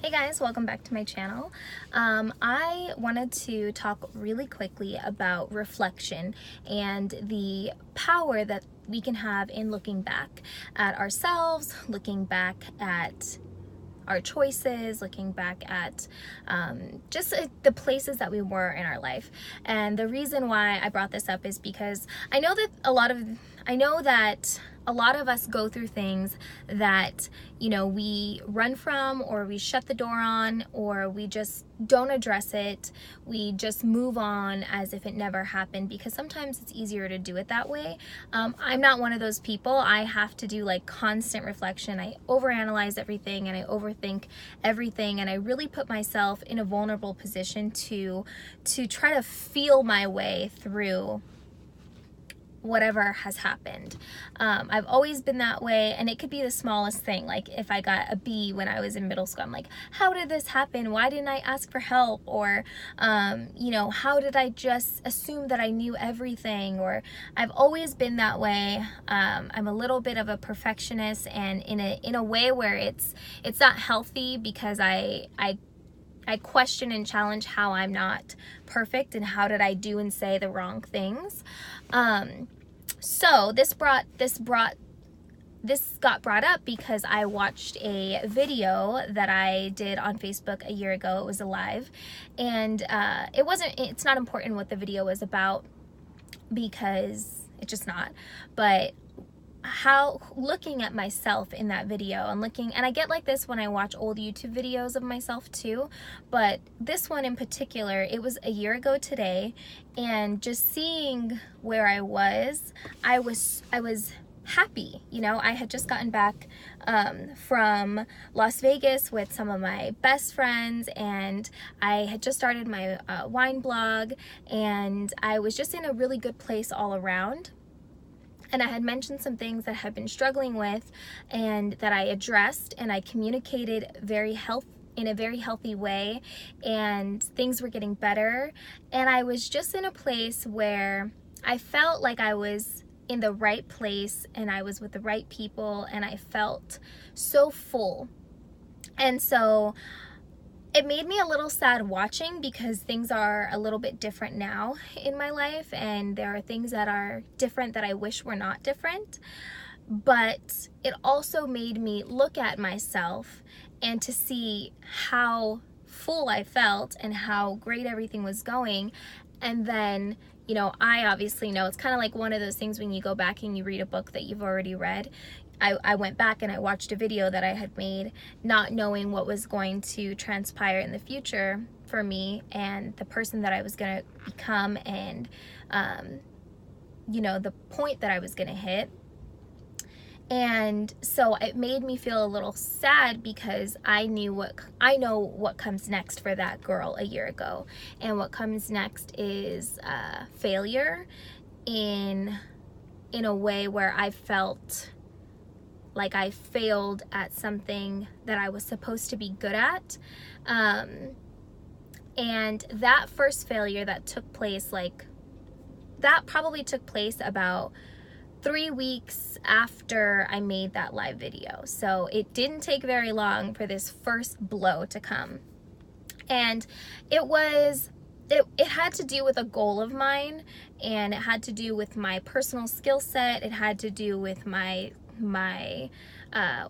Hey guys, welcome back to my channel. I wanted to talk really quickly about reflection and the power that we can have in looking back at ourselves, looking back at our choices, looking back at just the places that we were in our life. And the reason why I brought this up is because I know that a lot of us go through things that, we run from, or we shut the door on, or we just don't address it. We just move on as if it never happened, because sometimes it's easier to do it that way. I'm not one of those people. I have to do like constant reflection. I overanalyze everything and I overthink everything, and I really put myself in a vulnerable position to try to feel my way through whatever has happened. I've always been that way, and it could be the smallest thing. Like if I got a B when I was in middle school, I'm like, how did this happen? Why didn't I ask for help? Or, how did I just assume that I knew everything? Or I've always been that way. I'm a little bit of a perfectionist, and in a way where it's not healthy, because I question and challenge how I'm not perfect and how did I do and say the wrong things. So this got brought up because I watched a video that I did on Facebook a year ago. It was a live, and it's not important what the video was about, because it's just not, but how looking at myself in that video and I get like this when I watch old YouTube videos of myself too, but this one in particular, it was a year ago today, and just seeing where I was happy. I had just gotten back from Las Vegas with some of my best friends, and I had just started my wine blog, and I was just in a really good place all around. And I had mentioned some things that I had been struggling with, and that I addressed, and I communicated in a very healthy way, and things were getting better. And I was just in a place where I felt like I was in the right place, and I was with the right people, and I felt so full. And so it made me a little sad watching, because things are a little bit different now in my life, and there are things that are different that I wish were not different. But it also made me look at myself and to see how full I felt and how great everything was going. And then, I obviously know it's kind of like one of those things when you go back and you read a book that you've already read. I went back and I watched a video that I had made, not knowing what was going to transpire in the future for me and the person that I was going to become, and, the point that I was going to hit. And so it made me feel a little sad, because I know what comes next for that girl a year ago. And what comes next is failure in a way where I felt like I failed at something that I was supposed to be good at. And that first failure that took place, that probably took place about 3 weeks after I made that live video. So it didn't take very long for this first blow to come. And it had to do with a goal of mine, and it had to do with my personal skill set. It had to do with my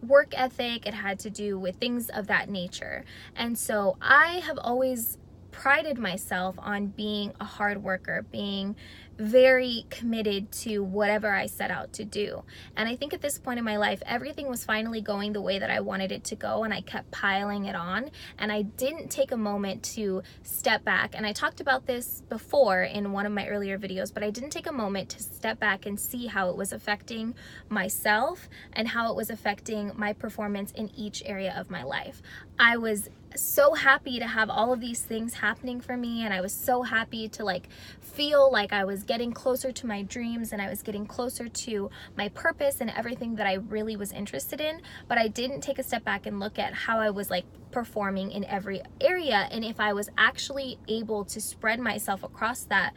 work ethic. It had to do with things of that nature. And so I have always prided myself on being a hard worker, being very committed to whatever I set out to do. And I think at this point in my life, everything was finally going the way that I wanted it to go, and I kept piling it on, and I didn't take a moment to step back. And I talked about this before in one of my earlier videos, but I didn't take a moment to step back and see how it was affecting myself and how it was affecting my performance in each area of my life. I was so happy to have all of these things happening for me, and I was so happy to feel like I was getting closer to my dreams, and I was getting closer to my purpose and everything that I really was interested in. But I didn't take a step back and look at how I was performing in every area, and if I was actually able to spread myself across that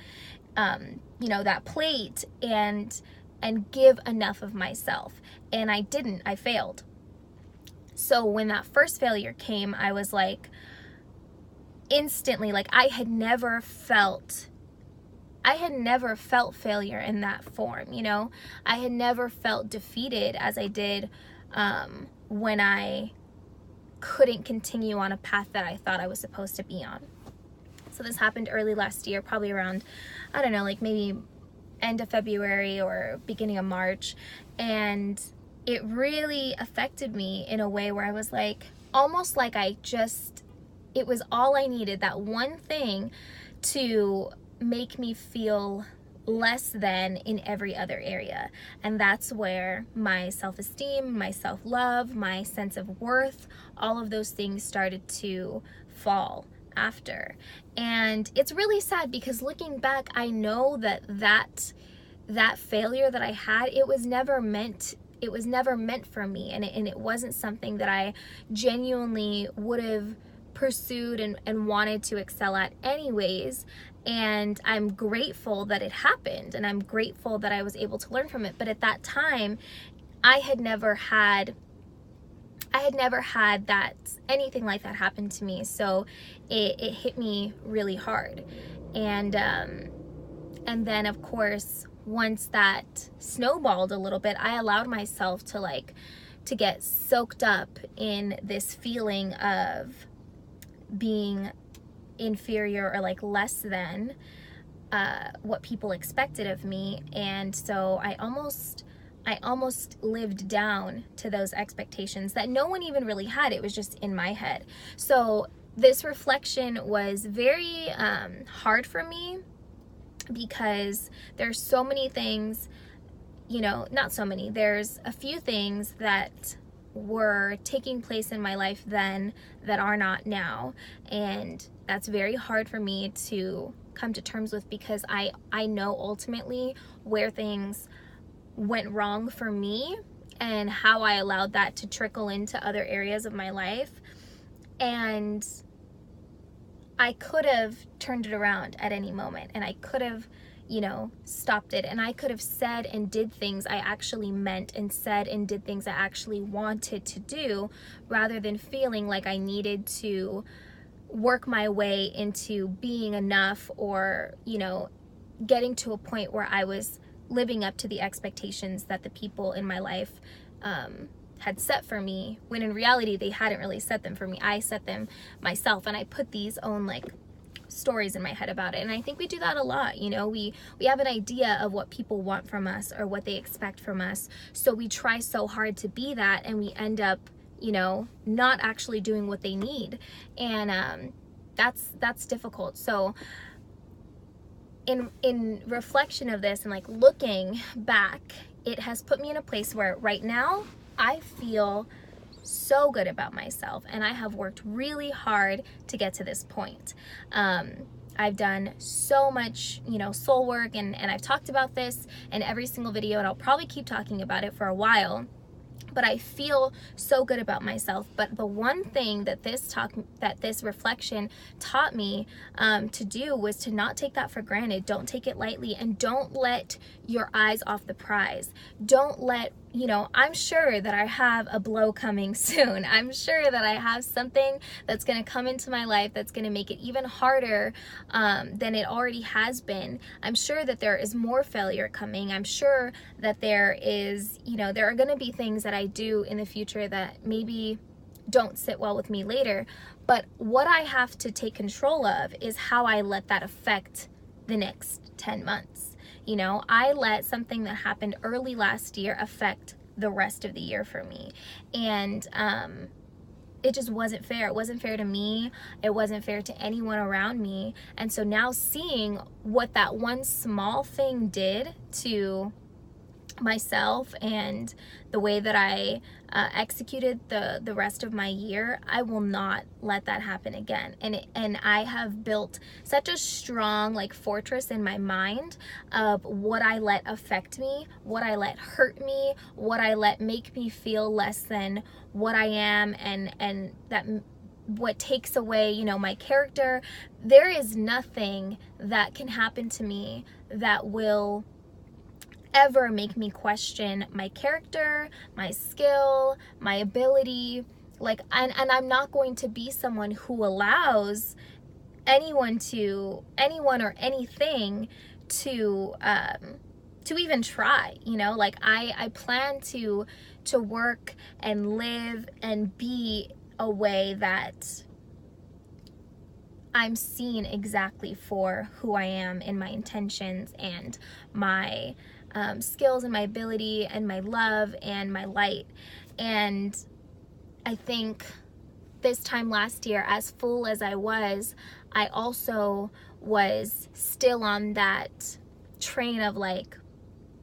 that plate and give enough of myself. And I didn't. I failed. So when that first failure came, I was like, instantly, like I had never felt failure in that form, you know? I had never felt defeated as I did when I couldn't continue on a path that I thought I was supposed to be on. So this happened early last year, probably around, I don't know, like maybe end of February or beginning of March. And it really affected me in a way where I was like, almost like it was all I needed, that one thing, to make me feel less than in every other area. And that's where my self-esteem, my self-love, my sense of worth, all of those things started to fall after. And it's really sad because looking back, I know that failure that I had, it was never meant for me, and it wasn't something that I genuinely would have pursued and wanted to excel at anyways. And I'm grateful that it happened, and I'm grateful that I was able to learn from it. But at that time, I had never had that, anything like that happen to me. So it hit me really hard. And then of course, once that snowballed a little bit, I allowed myself to get soaked up in this feeling of being inferior or like less than what people expected of me. And so I almost lived down to those expectations that no one even really had. It was just in my head. So this reflection was very hard for me, because there's so many things, you know, not so many, there's a few things that were taking place in my life then that are not now. And that's very hard for me to come to terms with, because I know ultimately where things went wrong for me and how I allowed that to trickle into other areas of my life. And I could have turned it around at any moment, and I could have, you know, stopped it, and I could have said and did things I actually meant, and said and did things I actually wanted to do, rather than feeling like I needed to work my way into being enough, or, you know, getting to a point where I was living up to the expectations that the people in my life had set for me, when in reality they hadn't really set them for me. I set them myself, and I put these own like stories in my head about it. And I think we do that a lot, you know, we have an idea of what people want from us or what they expect from us, so we try so hard to be that, and we end up, you know, not actually doing what they need. And that's difficult. So in reflection of this, and like looking back, it has put me in a place where right now I feel so good about myself, and I have worked really hard to get to this point. I've done so much, you know, soul work, and I've talked about this in every single video, and I'll probably keep talking about it for a while. But I feel so good about myself. But the one thing that this reflection taught me to do was to not take that for granted. Don't take it lightly, and don't let your eyes off the prize. Don't let, you know, I'm sure that I have a blow coming soon. I'm sure that I have something that's going to come into my life that's going to make it even harder than it already has been. I'm sure that there is more failure coming. I'm sure that there is, you know, there are going to be things that I do in the future that maybe don't sit well with me later. But what I have to take control of is how I let that affect the next 10 months. You know, I let something that happened early last year affect the rest of the year for me. And it just wasn't fair. It wasn't fair to me. It wasn't fair to anyone around me. And so now seeing what that one small thing did to myself and the way that I executed the rest of my year, I will not let that happen again. And I have built such a strong like fortress in my mind of what I let affect me, what I let hurt me, what I let make me feel less than what I am, and that what takes away, you know, my character. There is nothing that can happen to me that will ever make me question my character, my skill, my ability, Like, and I'm not going to be someone who allows anyone or anything to even try, you know. Like, I plan to work and live and be a way that I'm seen exactly for who I am in my intentions and my skills and my ability and my love and my light. And I think this time last year, as full as I also was still on that train of like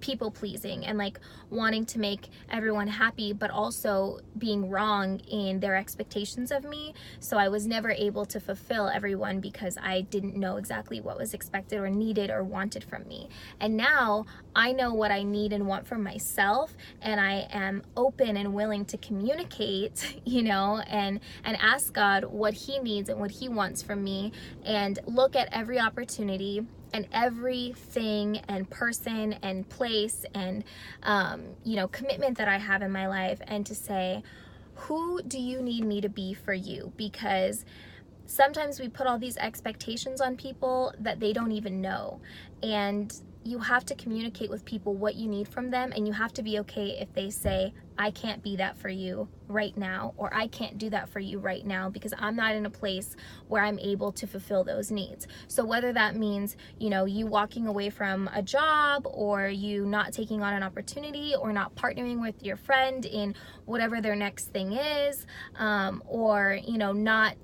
people pleasing and like wanting to make everyone happy, but also being wrong in their expectations of me. So I was never able to fulfill everyone because I didn't know exactly what was expected or needed or wanted from me. And now I know what I need and want from myself, and I am open and willing to communicate, you know, and ask God what He needs and what He wants from me, and look at every opportunity and everything and person and place and you know, commitment that I have in my life, and to say, who do you need me to be for you? Because sometimes we put all these expectations on people that they don't even know, and you have to communicate with people what you need from them, and you have to be okay if they say, I can't be that for you right now, or I can't do that for you right now because I'm not in a place where I'm able to fulfill those needs. So whether that means, you know, you walking away from a job, or you not taking on an opportunity, or not partnering with your friend in whatever their next thing is, or, you know, not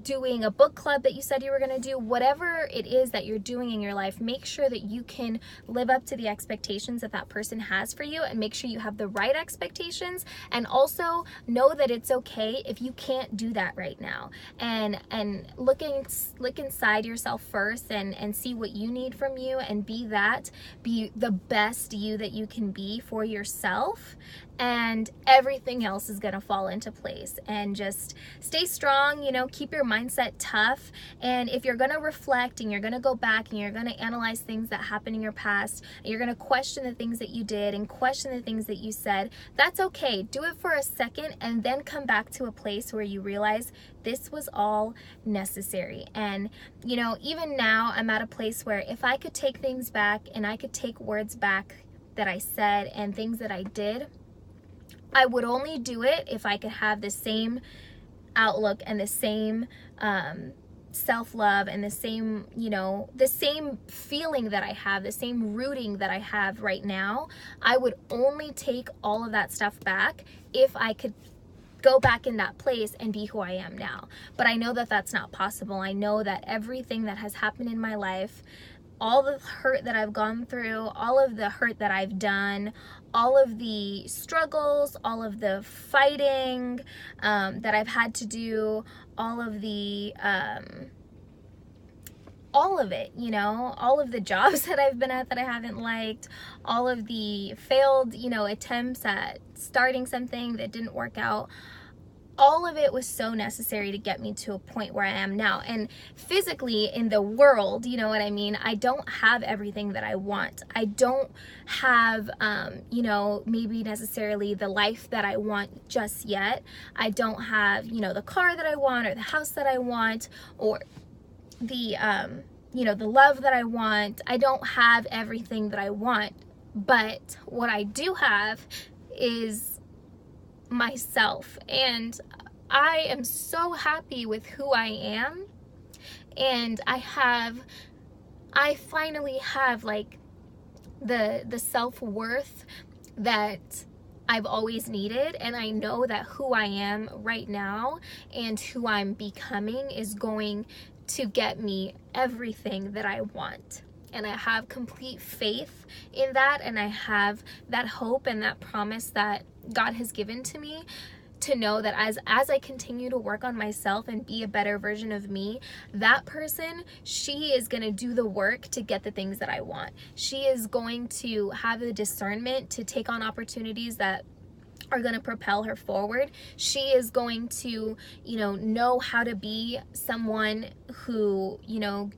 doing a book club that you said you were going to do, whatever it is that you're doing in your life, make sure that you can live up to the expectations that that person has for you, and make sure you have the right expectations, and also know that it's okay if you can't do that right now, and look inside yourself first, and see what you need from you, and be the best you that you can be for yourself, and everything else is going to fall into place. And just stay strong, you know, keep your mindset tough. And if you're going to reflect, and you're going to go back, and you're going to analyze things that happened in your past, and you're going to question the things that you did and question the things that you said, that's okay. Do it for a second, and then come back to a place where you realize this was all necessary. And, you know, even now I'm at a place where if I could take things back, and I could take words back that I said and things that I did, I would only do it if I could have the same outlook and the same self-love and the same, you know, the same feeling that I have, the same rooting that I have right now. I would only take all of that stuff back if I could go back in that place and be who I am now. But I know that that's not possible. I know that everything that has happened in my life, all the hurt that I've gone through, all of the hurt that I've done, all of the struggles, all of the fighting that I've had to do, all of it, you know, all of the jobs that I've been at that I haven't liked, all of the failed, you know, attempts at starting something that didn't work out. All of it was so necessary to get me to a point where I am now. And physically in the world, you know what I mean? I don't have everything that I want. I don't have, you know, maybe necessarily the life that I want just yet. I don't have, you know, the car that I want, or the house that I want, or the, you know, the love that I want. I don't have everything that I want. But what I do have is myself, and I am so happy with who I am, and I finally have like the self-worth that I've always needed. And I know that who I am right now and who I'm becoming is going to get me everything that I want. And I have complete faith in that, and I have that hope and that promise that God has given to me, to know that as I continue to work on myself and be a better version of me, that person, she is going to do the work to get the things that I want. She is going to have the discernment to take on opportunities that are going to propel her forward. She is going to, you know how to be someone who, you know,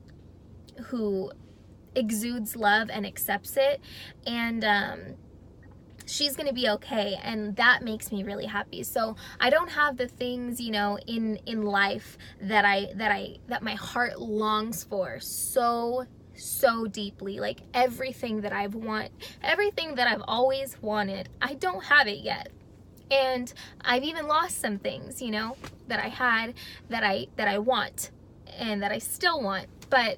who exudes love and accepts it. And she's gonna be okay, and that makes me really happy. So I don't have the things, you know, in life that my heart longs for so deeply. Like everything that everything that I've always wanted, I don't have it yet. And I've even lost some things, you know, that I had that I want and that I still want. But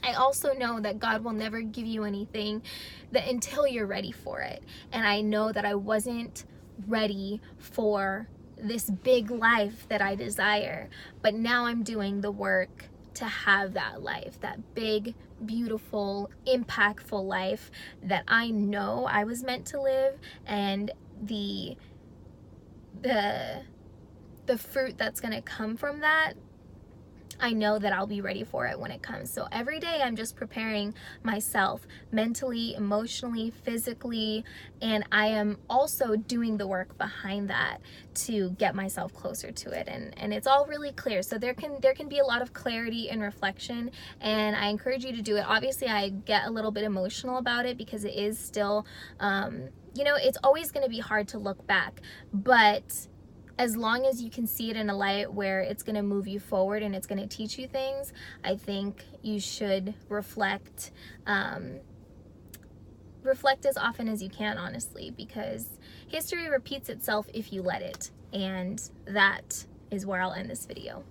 I also know that God will never give you anything that until you're ready for it. And I know that I wasn't ready for this big life that I desire, but now I'm doing the work to have that life, that big, beautiful, impactful life that I know I was meant to live, and the fruit that's going to come from that, I know that I'll be ready for it when it comes. So every day I'm just preparing myself mentally, emotionally, physically, and I am also doing the work behind that to get myself closer to it. And it's all really clear. So there can be a lot of clarity and reflection, and I encourage you to do it. Obviously, I get a little bit emotional about it because it is still, you know, it's always going to be hard to look back, but as long as you can see it in a light where it's going to move you forward and it's going to teach you things, I think you should reflect as often as you can, honestly, because history repeats itself if you let it. And that is where I'll end this video.